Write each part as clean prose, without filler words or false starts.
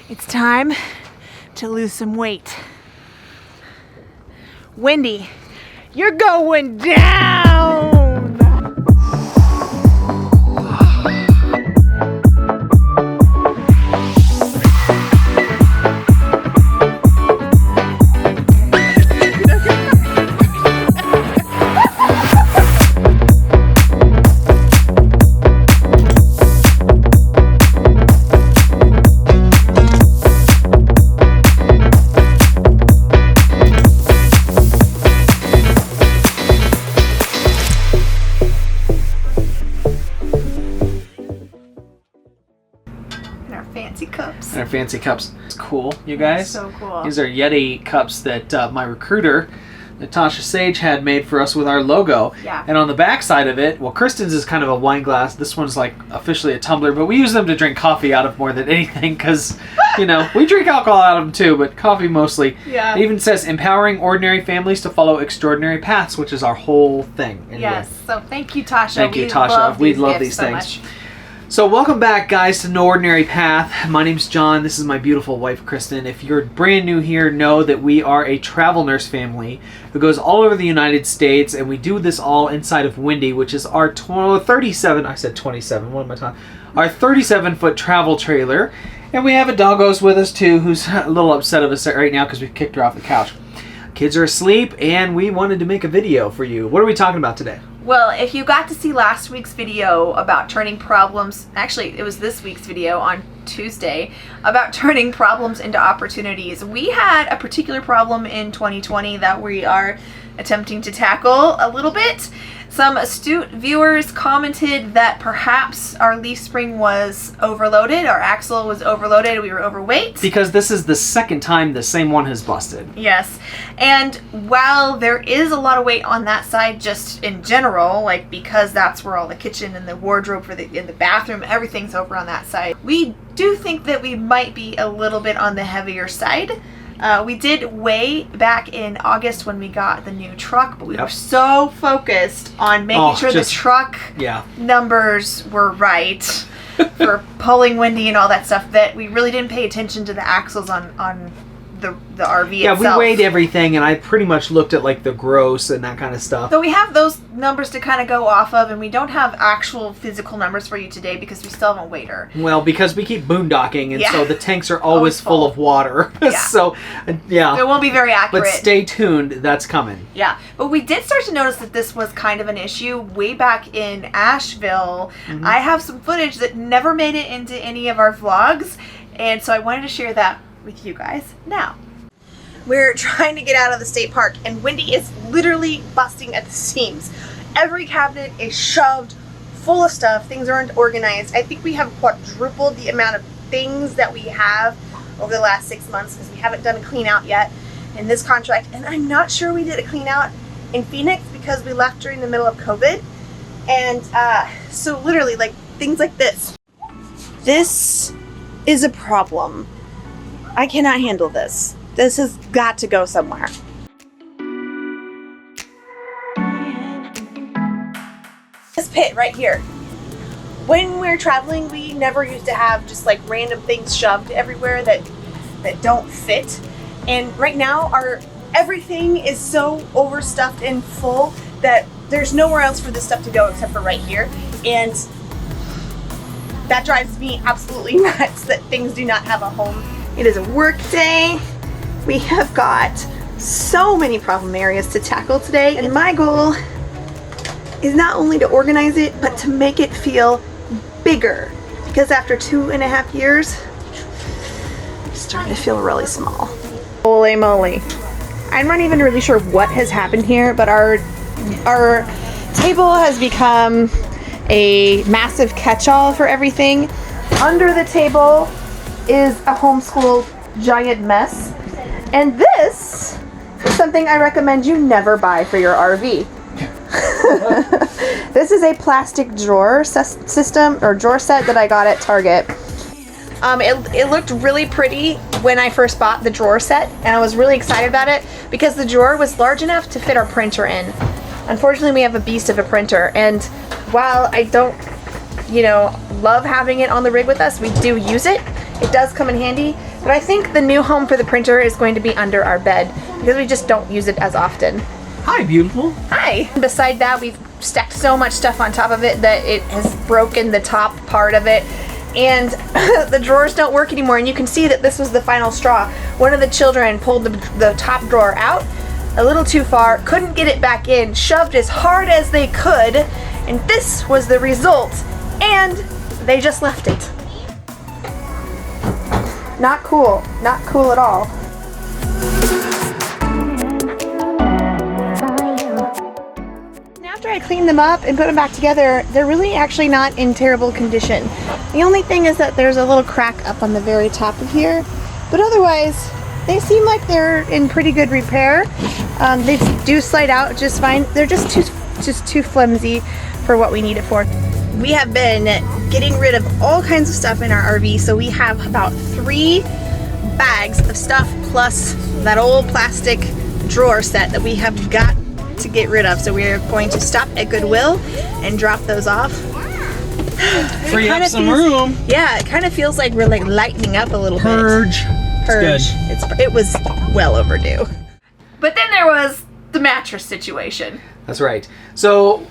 It's time to lose some weight. Wendy, you're going down! And our fancy cups. It's cool, you guys. So cool. These are Yeti cups that my recruiter, Natasha Sage, had made for us with our logo. Yeah. And on the back side of it, well, Kristen's is kind of a wine glass. This one's like officially a tumbler, but we use them to drink coffee out of more than anything because, you know, we drink alcohol out of them too, but coffee mostly. Yeah. It even says empowering ordinary families to follow extraordinary paths, which is our whole thing. Anyway. Yes. So thank you, Tasha. Thank you, Tasha. We love these things. So welcome back, guys, to No Ordinary Path. My name's John. This is my beautiful wife, Kristen. If you're brand new here, know that we are a travel nurse family who goes all over the United States, and we do this all inside of Windy, which is our 37, I said 27, what am I talking? Our 37-foot travel trailer. And we have a doggos with us, too, who's a little upset of us right now because we kicked her off the couch. Kids are asleep, and we wanted to make a video for you. What are we talking about today? Well, if you got to see last week's video about turning problems, actually it was this week's video on Tuesday, about turning problems into opportunities. We had a particular problem in 2020 that we are attempting to tackle a little bit. Some astute viewers commented that perhaps our leaf spring was overloaded, our axle was overloaded, we were overweight. Because this is the second time the same one has busted. Yes, and while there is a lot of weight on that side just in general, like because that's where all the kitchen and the wardrobe for in the bathroom, everything's over on that side, we do think that we might be a little bit on the heavier side. We did weigh back in August when we got the new truck, but we were so focused on making sure the truck numbers were right for pulling Windy and all that stuff that we really didn't pay attention to the axles on the RV itself. Yeah, we weighed everything, and I pretty much looked at like the gross and that kind of stuff. So we have those numbers to kind of go off of, and we don't have actual physical numbers for you today because we still haven't weighed her. Well, because we keep boondocking, and so the tanks are always full of water. So, yeah. It won't be very accurate. But stay tuned, that's coming. Yeah, but we did start to notice that this was kind of an issue way back in Asheville. Mm-hmm. I have some footage that never made it into any of our vlogs, and so I wanted to share that with you guys now. We're trying to get out of the state park, and Windy is literally busting at the seams. Every cabinet is shoved full of stuff. Things aren't organized. I think we have quadrupled the amount of things that we have over the last 6 months because we haven't done a clean out yet in this contract. And I'm not sure we did a clean out in Phoenix because we left during the middle of COVID. And so literally, like, things like this. This is a problem. I cannot handle this. This has got to go somewhere. This pit right here. When we're traveling, we never used to have just like random things shoved everywhere that don't fit. And right now, everything is so overstuffed and full that there's nowhere else for this stuff to go except for right here. And that drives me absolutely nuts that things do not have a home. It is a work day. We have got so many problem areas to tackle today, and my goal is not only to organize it, but to make it feel bigger. Because after 2.5 years, it's starting to feel really small. Holy moly. I'm not even really sure what has happened here, but our table has become a massive catch-all for everything. Under the table is a homeschool giant mess. And this is something I recommend you never buy for your RV. This is a plastic drawer system or drawer set that I got at Target. It looked really pretty when I first bought the drawer set, and I was really excited about it because the drawer was large enough to fit our printer in. Unfortunately, we have a beast of a printer, and while I don't, love having it on the rig with us, we do use it. It does come in handy, But I think the new home for the printer is going to be under our bed because we just don't use it as often. Hi, beautiful. Hi. Beside that, we've stacked so much stuff on top of it that it has broken the top part of it. And the drawers don't work anymore. And you can see that this was the final straw. One of the children pulled the top drawer out a little too far, couldn't get it back in, shoved as hard as they could, and this was the result. And they just left it. Not cool. Not cool at all. After I cleaned them up and put them back together, they're really actually not in terrible condition. The only thing is that there's a little crack up on the very top of here, but otherwise they seem like they're in pretty good repair. They do slide out just fine. They're just too flimsy for what we need it for. We have been getting rid of all kinds of stuff in our RV, so we have about 3 bags of stuff plus that old plastic drawer set that we have got to get rid of. So we are going to stop at Goodwill and drop those off. Free up some room. Yeah, it kind of feels like we're like lightening up a little Purge. bit. Purge. It was well overdue. But then there was the mattress situation. That's right. So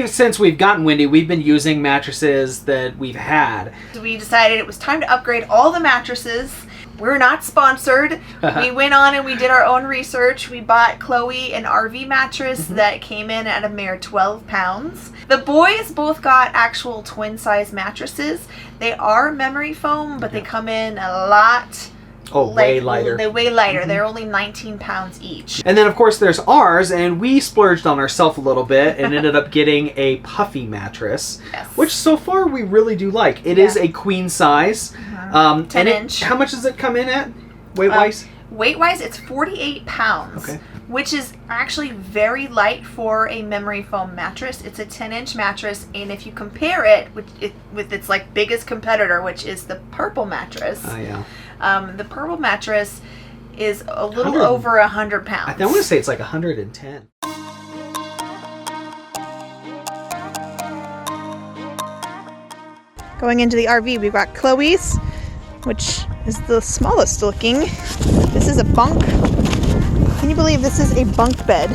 since we've gotten Windy, we've been using mattresses that we've had. We decided it was time to upgrade all the mattresses. We're not sponsored. We went on and we did our own research. We bought Chloe an RV mattress that came in at a mere 12 pounds. The boys both got actual twin size mattresses. They are memory foam, but they come in a lot. Way lighter. They weigh lighter. They're only 19 pounds each. And then, of course, there's ours, and we splurged on ourselves a little bit and ended up getting a puffy mattress, which so far we really do like. It is a queen size. 10 inch. How much does it come in at, weight-wise? Weight-wise, it's 48 pounds, which is actually very light for a memory foam mattress. It's a 10-inch mattress, and if you compare it with its like biggest competitor, which is the purple mattress, the purple mattress is a little over 100 pounds. I want to say it's like 110. Going into the RV, we've got Chloe's, which is the smallest looking. This is a bunk. Can you believe this is a bunk bed?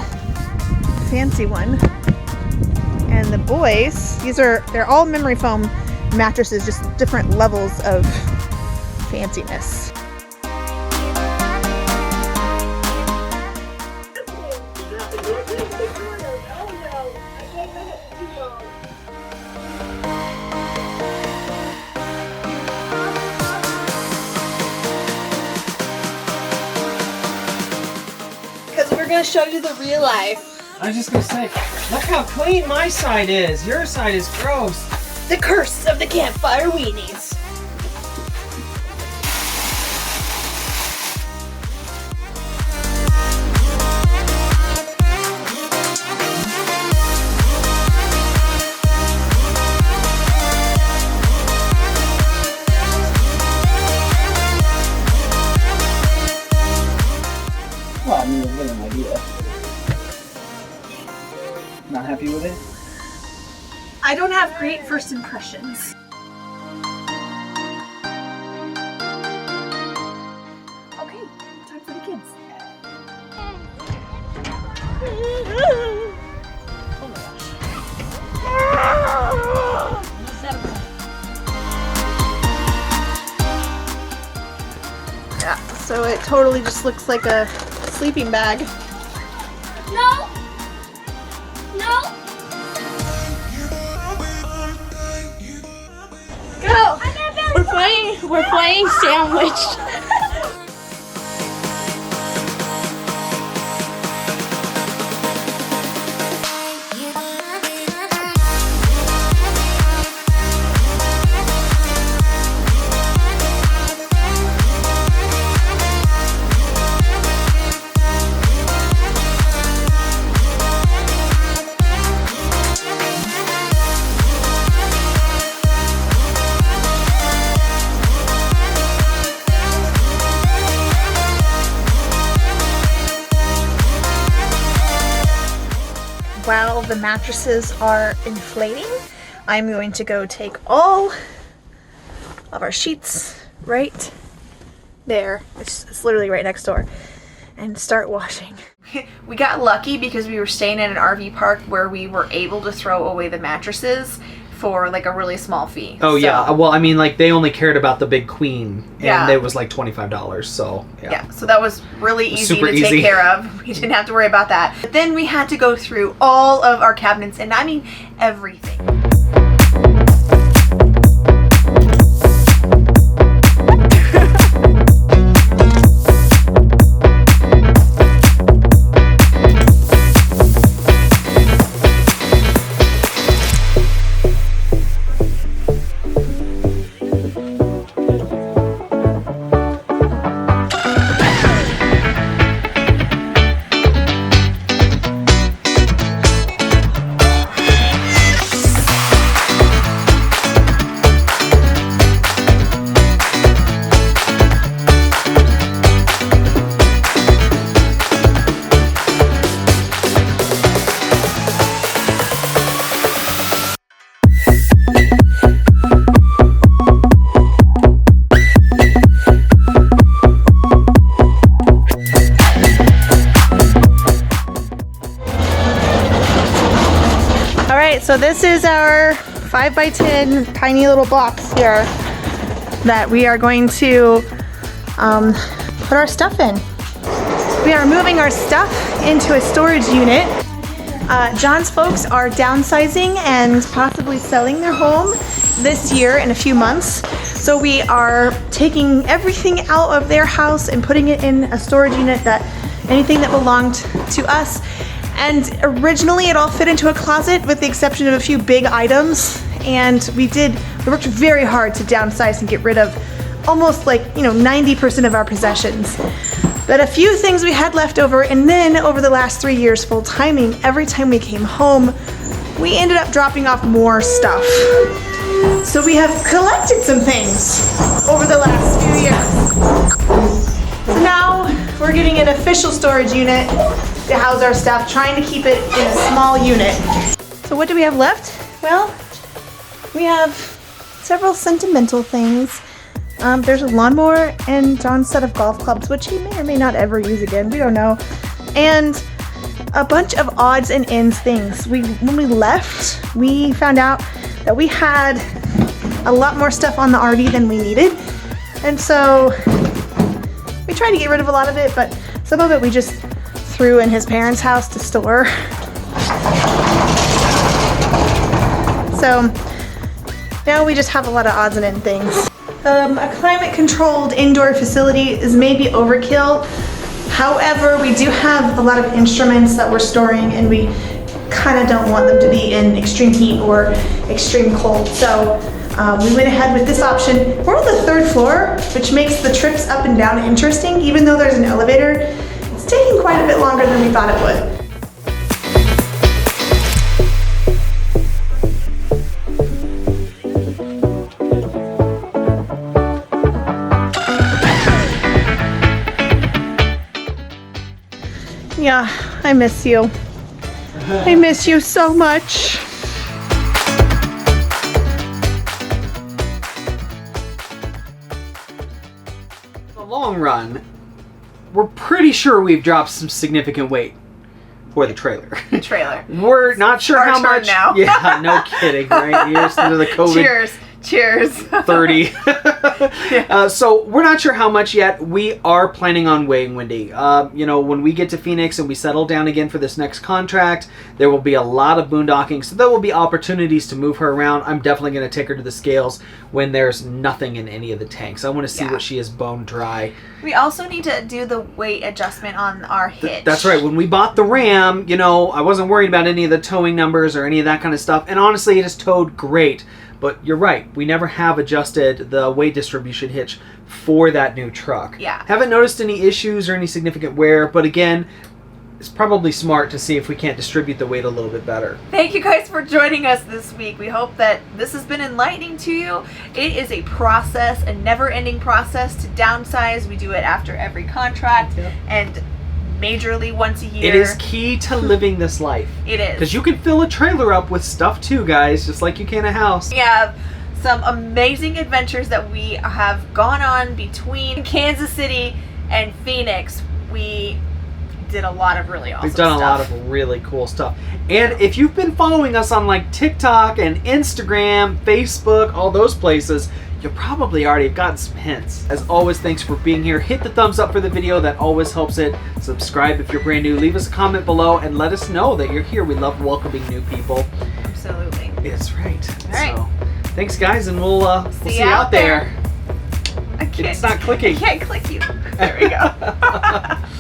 Fancy one. And the boys, they're all memory foam mattresses, just different levels of fanciness. Because we're going to show you the real life. I was just going to say, look how clean my side is. Your side is gross. The curse of the campfire weenies. Well, I mean, we'll get an idea. Not happy with it? I don't have great first impressions. Okay, time for the kids. Oh my gosh. Yeah, so it totally just looks like a sleeping bag. No! No! Go! We're playing sandwich. While the mattresses are inflating, I'm going to go take all of our sheets right there. It's literally right next door. And start washing. We got lucky because we were staying in an RV park where we were able to throw away the mattresses for like a really small fee. Oh, so, yeah. Well, I mean, like, they only cared about the big queen, and it was like $25, so, yeah. So that was really easy to take care of. We didn't have to worry about that. But then we had to go through all of our cabinets, and I mean everything. So this is our 5x10 tiny little box here that we are going to put our stuff in. We are moving our stuff into a storage unit. John's folks are downsizing and possibly selling their home this year in a few months. So we are taking everything out of their house and putting it in a storage unit, that anything that belonged to us. And originally it all fit into a closet with the exception of a few big items. And we worked very hard to downsize and get rid of almost 90% of our possessions. But a few things we had left over, and then over the last 3 years full timing, every time we came home, we ended up dropping off more stuff. So we have collected some things over the last few years. So now we're getting an official storage unit to house our stuff, trying to keep it in a small unit. So what do we have left? Well, we have several sentimental things. There's a lawnmower and John's set of golf clubs, which he may or may not ever use again, we don't know. And a bunch of odds and ends things. When we left, we found out that we had a lot more stuff on the RV than we needed. And so we tried to get rid of a lot of it, but some of it we just threw in his parents' house to store. So now we just have a lot of odds and end things. A climate-controlled indoor facility is maybe overkill. However, we do have a lot of instruments that we're storing, and we kind of don't want them to be in extreme heat or extreme cold. So we went ahead with this option. We're on the 3rd floor, which makes the trips up and down interesting. Even though there's an elevator, it's taking quite a bit longer than we thought it would. Yeah, I miss you. I miss you so much. In the long run, we're pretty sure we've dropped some significant weight for the trailer. We're not sure how much now. Yeah, no kidding, right? Years into the COVID. Cheers. 30. So we're not sure how much yet. We are planning on weighing Wendy. When we get to Phoenix and we settle down again for this next contract, there will be a lot of boondocking. So there will be opportunities to move her around. I'm definitely going to take her to the scales when there's nothing in any of the tanks. I want to see what she is bone dry. We also need to do the weight adjustment on our hitch. That's right. When we bought the Ram, I wasn't worried about any of the towing numbers or any of that kind of stuff. And honestly, it has towed great. But you're right, we never have adjusted the weight distribution hitch for that new truck. Yeah. Haven't noticed any issues or any significant wear, but again, it's probably smart to see if we can't distribute the weight a little bit better. Thank you guys for joining us this week. We hope that this has been enlightening to you. It is a process, a never-ending process to downsize. We do it after every contract and majorly once a year. It is key to living this life. It is. Because you can fill a trailer up with stuff too, guys, just like you can a house. We have some amazing adventures that we have gone on between Kansas City and Phoenix. We did a lot of really awesome We've done stuff. a lot of really cool stuff. And if you've been following us on like TikTok and Instagram, Facebook, all those places, you probably already have gotten some hints. As always, thanks for being here. Hit the thumbs up for the video. That always helps it. Subscribe if you're brand new. Leave us a comment below and let us know that you're here. We love welcoming new people. Absolutely. It's right. All right. So, thanks, guys, and we'll see you out there. I can't, It's not clicking. I can't click you. There we go.